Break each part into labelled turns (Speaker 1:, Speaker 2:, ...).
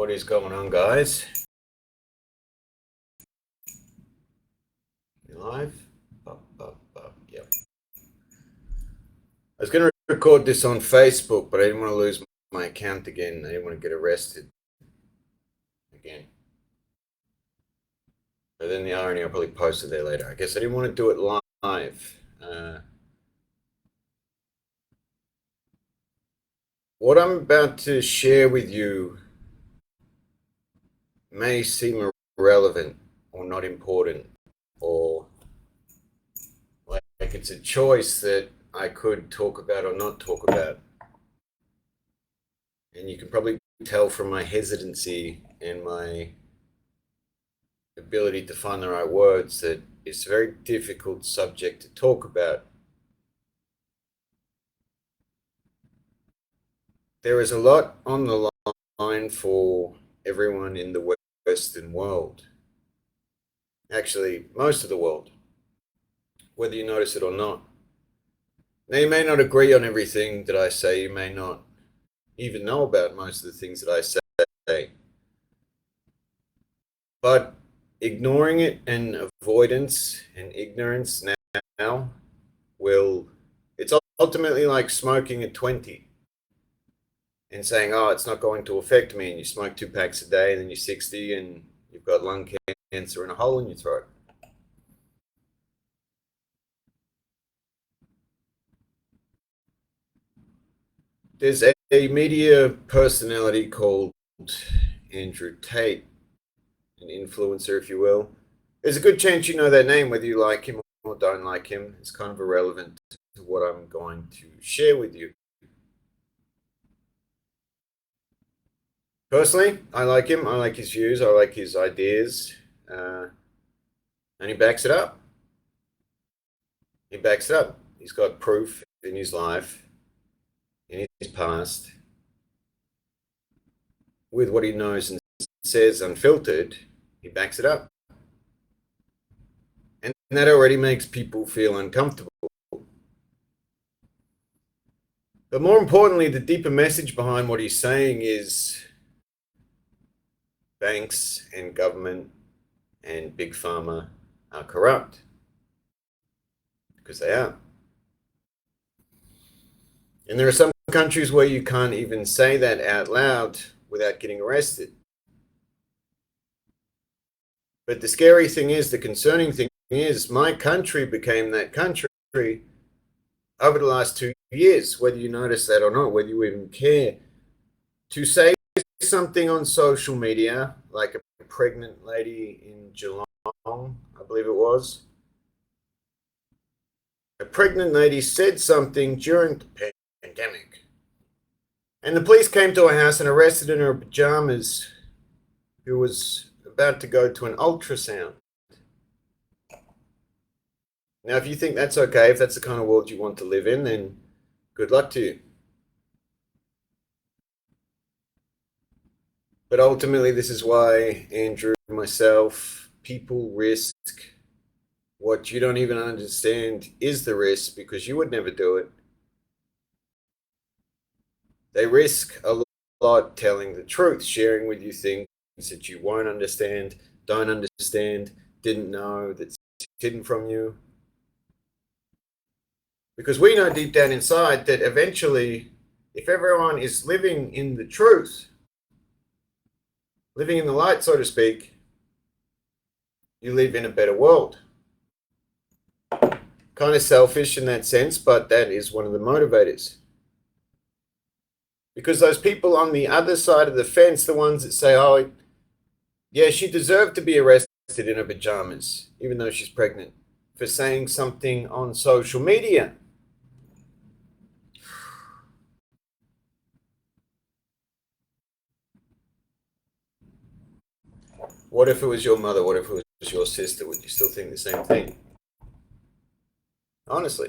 Speaker 1: What is going on, guys? You live? Yep. I was going to record this on Facebook, but I didn't want to lose my account again. I didn't want to get arrested again. But then the irony, I'll probably post it there later. I guess I didn't want to do it live. What I'm about to share with you may seem irrelevant or not important, or like it's a choice that I could talk about or not talk about. And you can probably tell from my hesitancy and my ability to find the right words that it's a very difficult subject to talk about. There is a lot on the line for everyone in the Western world. Actually, most of the world, whether you notice it or not. Now, you may not agree on everything that I say. You may not even know about most of the things that I say. But ignoring it and avoidance and ignorance now it's ultimately like smoking at 20 and saying, oh, it's not going to affect me. And you smoke 2 packs a day and then you're 60 and you've got lung cancer and a hole in your throat. There's a media personality called Andrew Tate, an influencer, if you will. There's a good chance you know that name, whether you like him or don't like him. It's kind of irrelevant to what I'm going to share with you. Personally, I like him. I like his views. I like his ideas. And he backs it up. He backs it up. He's got proof in his life, in his past, with what he knows and says unfiltered. He backs it up. And that already makes people feel uncomfortable. But more importantly, the deeper message behind what he's saying is banks and government and big pharma are corrupt. Because they are. And there are some countries where you can't even say that out loud without getting arrested. But the scary thing is, the concerning thing is, my country became that country over the last 2 years, whether you notice that or not, whether you even care. To say something on social media, like a pregnant lady in Geelong, I believe it was. A pregnant lady said something during the pandemic. And the police came to her house and arrested her in her pajamas, who was about to go to an ultrasound. Now, if you think that's okay, if that's the kind of world you want to live in, then good luck to you. But ultimately, this is why Andrew, myself, people risk what you don't even understand is the risk, because you would never do it. They risk a lot telling the truth, sharing with you things that you won't understand, don't understand, didn't know, that's hidden from you. Because we know deep down inside that eventually, if everyone is living in the truth, living in the light, so to speak, you live in a better world. Kind of selfish in that sense, but that is one of the motivators. Because those people on the other side of the fence, the ones that say, oh, yeah, she deserved to be arrested in her pajamas, even though she's pregnant, for saying something on social media. What if it was your mother? What if it was your sister? Would you still think the same thing? Honestly.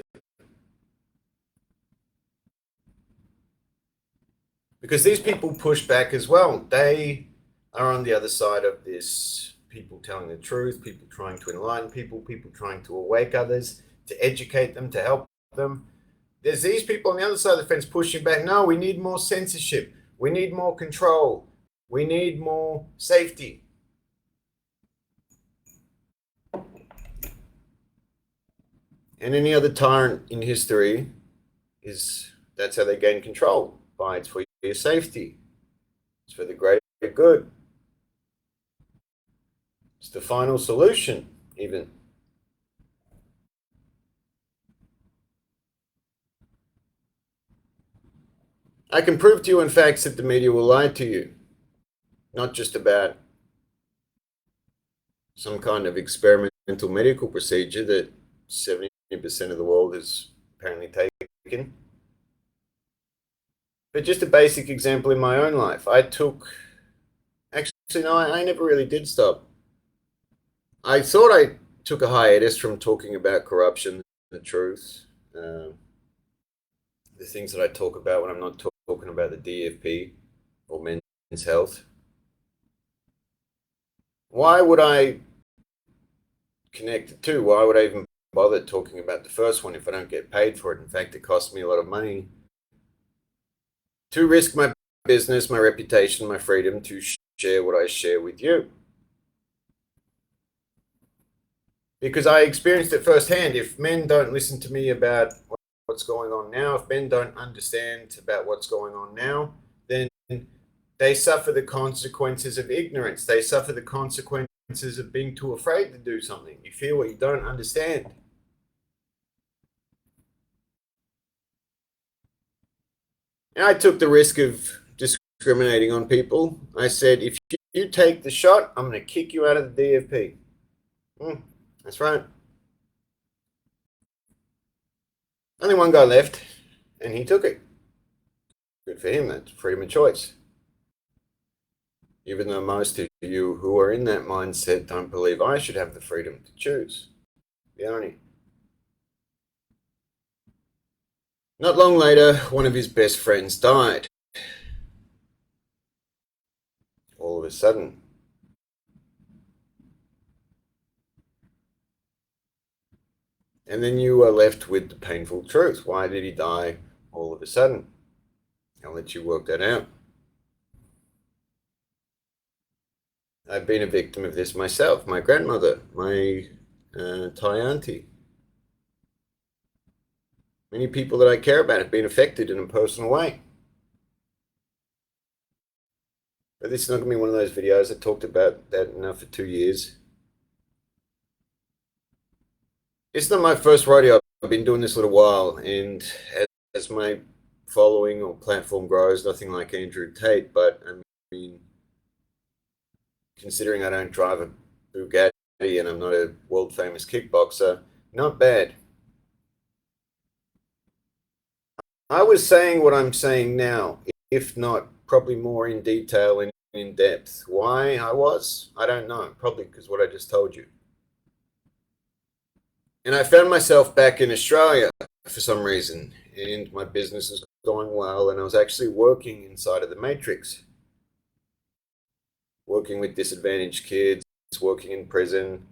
Speaker 1: Because these people push back as well. They are on the other side of this. People telling the truth, people trying to enlighten people, people trying to awake others, to educate them, to help them. There's these people on the other side of the fence pushing back. No, we need more censorship. We need more control. We need more safety. And any other tyrant in history that's how they gain control. By it's for your safety. It's for the greater good. It's the final solution, even. I can prove to you in facts that the media will lie to you, not just about some kind of experimental medical procedure that 70% of the world has apparently taken. But just a basic example in my own life. Actually, no, I never really did stop. I thought I took a hiatus from talking about corruption, the truth, the things that I talk about when I'm not talking about the DFP or men's health. Why would I connect the two? Why would I even bother talking about the first one if I don't get paid for it? In fact, it costs me a lot of money to risk my business, my reputation, my freedom to share what I share with you. Because I experienced it firsthand. If men don't listen to me about what's going on now, if men don't understand about what's going on now, then they suffer the consequences of ignorance. They suffer the consequences of being too afraid to do something. You feel what you don't understand. And I took the risk of discriminating on people. I said, if you take the shot, I'm going to kick you out of the DFP. That's right. Only one guy left, and he took it. Good for him. That's freedom of choice. Even though most of you who are in that mindset don't believe I should have the freedom to choose. The irony. Not long later, one of his best friends died. All of a sudden. And then you are left with the painful truth. Why did he die all of a sudden? I'll let you work that out. I've been a victim of this myself. My grandmother, my Thai auntie. Many people that I care about have been affected in a personal way. But this is not going to be one of those videos. I talked about that now for 2 years. It's not my first rodeo. I've been doing this a little while, and as my following or platform grows, nothing like Andrew Tate, but I mean, considering I don't drive a Bugatti and I'm not a world famous kickboxer, not bad. I was saying what I'm saying now, if not probably more in detail and in depth. Why I was? I don't know. Probably because what I just told you. And I found myself back in Australia for some reason, and my business is going well, and I was actually working inside of the matrix. Working with disadvantaged kids, working in prison,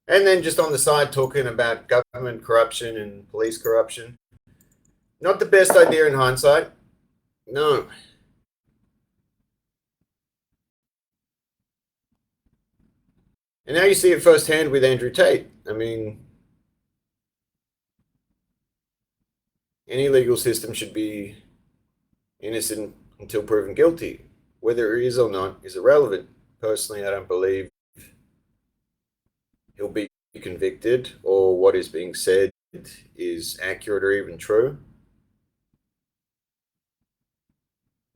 Speaker 1: and then just on the side talking about government corruption and police corruption. Not the best idea in hindsight. No. And now you see it firsthand with Andrew Tate. I mean, any legal system should be innocent until proven guilty. Whether he is or not is irrelevant. Personally, I don't believe he'll be convicted or what is being said is accurate or even true.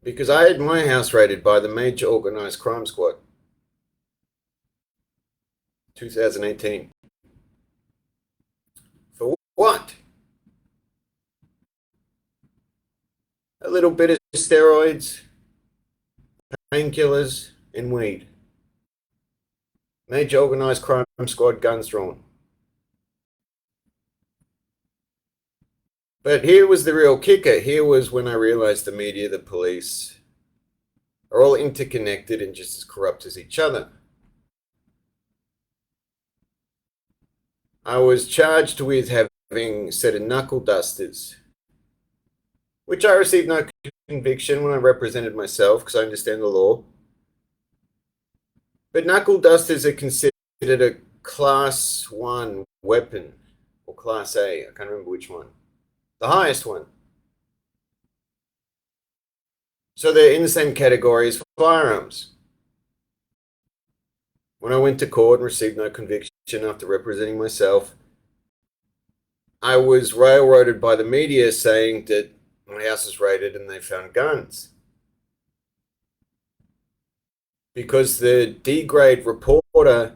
Speaker 1: Because I had my house raided by the major organized crime squad. 2018. For what? A little bit of steroids, painkillers, and weed. Major organized crime squad, guns drawn. But here was the real kicker. Here was when I realized the media, the police, are all interconnected and just as corrupt as each other. I was charged with having a set of knuckle dusters, which I received no conviction when I represented myself because I understand the law. But knuckle dusters are considered a class 1 weapon, or class A. I can't remember which one. The highest one. So they're in the same category as firearms. When I went to court and received no conviction after representing myself, I was railroaded by the media saying that my house was raided and they found guns. Because the D-grade reporter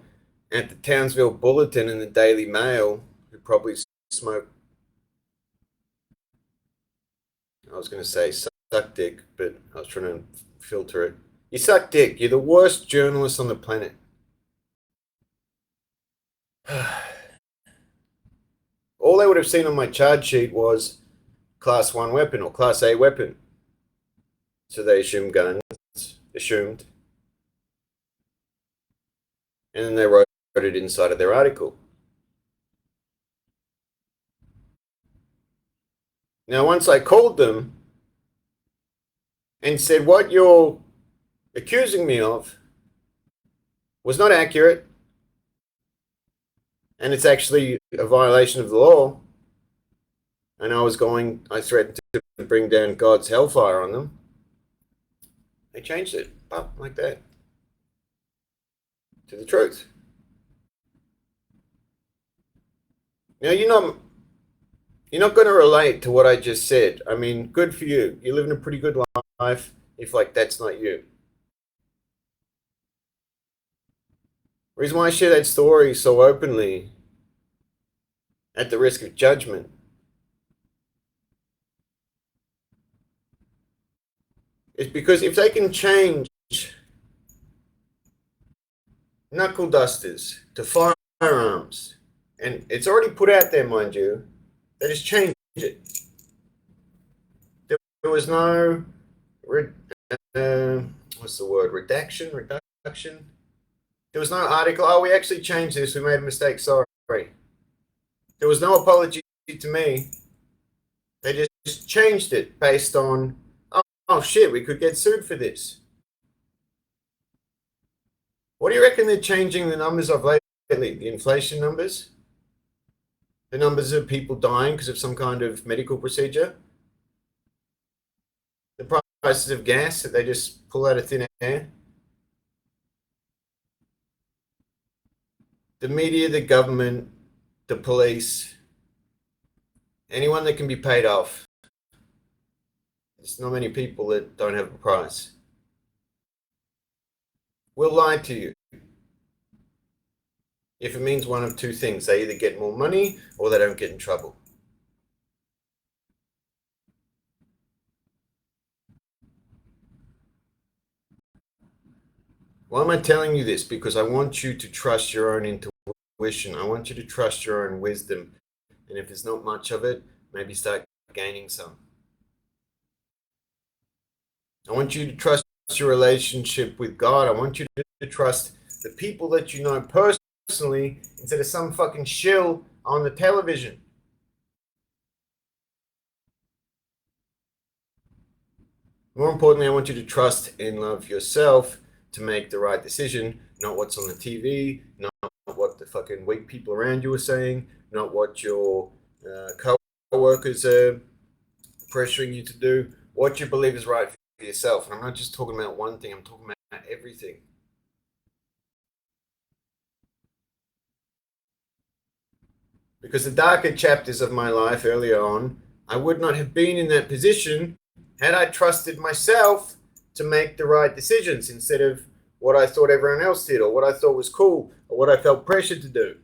Speaker 1: at the Townsville Bulletin and the Daily Mail, who probably smoked, I was going to say suck dick, but I was trying to filter it. You suck dick. You're the worst journalist on the planet. All they would have seen on my charge sheet was class 1 weapon or class A weapon. So they assumed guns, and then they wrote it inside of their article. Now, once I called them and said, what you're accusing me of was not accurate, and it's actually a violation of the law, and I threatened to bring down God's hellfire on them, they changed it, like that, to the truth. Now, you're not going to relate to what I just said. I mean, good for you. You're living a pretty good life if, that's not you. The reason why I share that story so openly, at the risk of judgment, is because if they can change knuckle dusters to firearms, and it's already put out there, mind you, they just changed it. There was no, what's the word, reduction? There was no article, we actually changed this, we made a mistake, sorry. There was no apology to me. They just changed it based on, oh shit, we could get sued for this. What do you reckon they're changing the numbers of lately? The inflation numbers? The numbers of people dying because of some kind of medical procedure? The prices of gas that they just pull out of thin air? The media, the government, the police, anyone that can be paid off. There's not many people that don't have a price. Will lie to you if it means one of two things. They either get more money or they don't get in trouble. Why am I telling you this? Because I want you to trust your own intuition. I want you to trust your own wisdom. And if there's not much of it, maybe start gaining some. I want you to trust your relationship with God. I want you to trust the people that you know personally instead of some fucking shill on the television. More importantly, I want you to trust and love yourself to make the right decision, not what's on the TV, not what the fucking weak people around you are saying, not what your co-workers are pressuring you to do, what you believe is right for yourself. And I'm not just talking about one thing, I'm talking about everything. Because the darker chapters of my life earlier on, I would not have been in that position had I trusted myself to make the right decisions instead of what I thought everyone else did or what I thought was cool or what I felt pressured to do.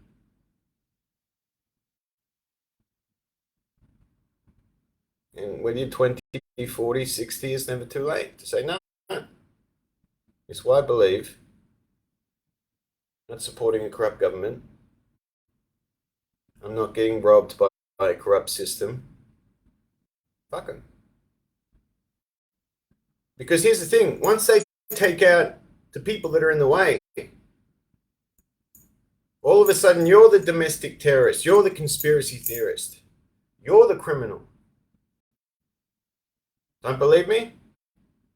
Speaker 1: And when you're 20, 40, 60, it's never too late to say no. It's what I believe. I'm not supporting a corrupt government. I'm not getting robbed by a corrupt system. Fuck them. Because here's the thing, once they take out the people that are in the way, all of a sudden you're the domestic terrorist, you're the conspiracy theorist, you're the criminal. Don't believe me?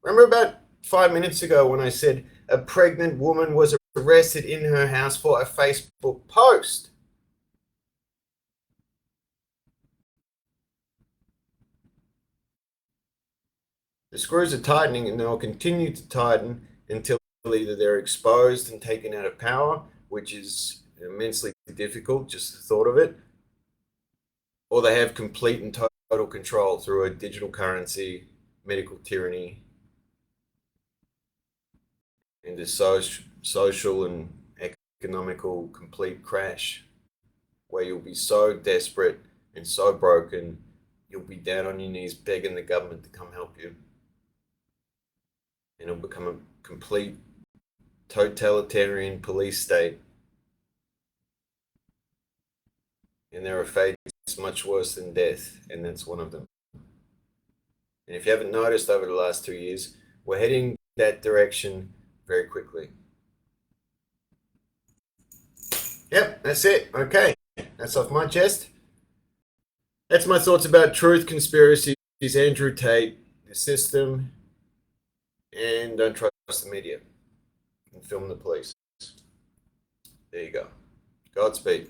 Speaker 1: Remember about 5 minutes ago when I said a pregnant woman was arrested in her house for a Facebook post. The screws are tightening and they'll continue to tighten until either they're exposed and taken out of power, which is immensely difficult, just the thought of it, or they have complete and total control through a digital currency, medical tyranny, and a social and economical complete crash where you'll be so desperate and so broken, you'll be down on your knees begging the government to come help you. And it'll become a complete totalitarian police state. And there are fates much worse than death, and that's one of them. And if you haven't noticed over the last 2 years, we're heading that direction very quickly. Yep, that's it. Okay, that's off my chest. That's my thoughts about truth, conspiracies, Andrew Tate, the system, and don't trust the media and film the police. There you go. Godspeed.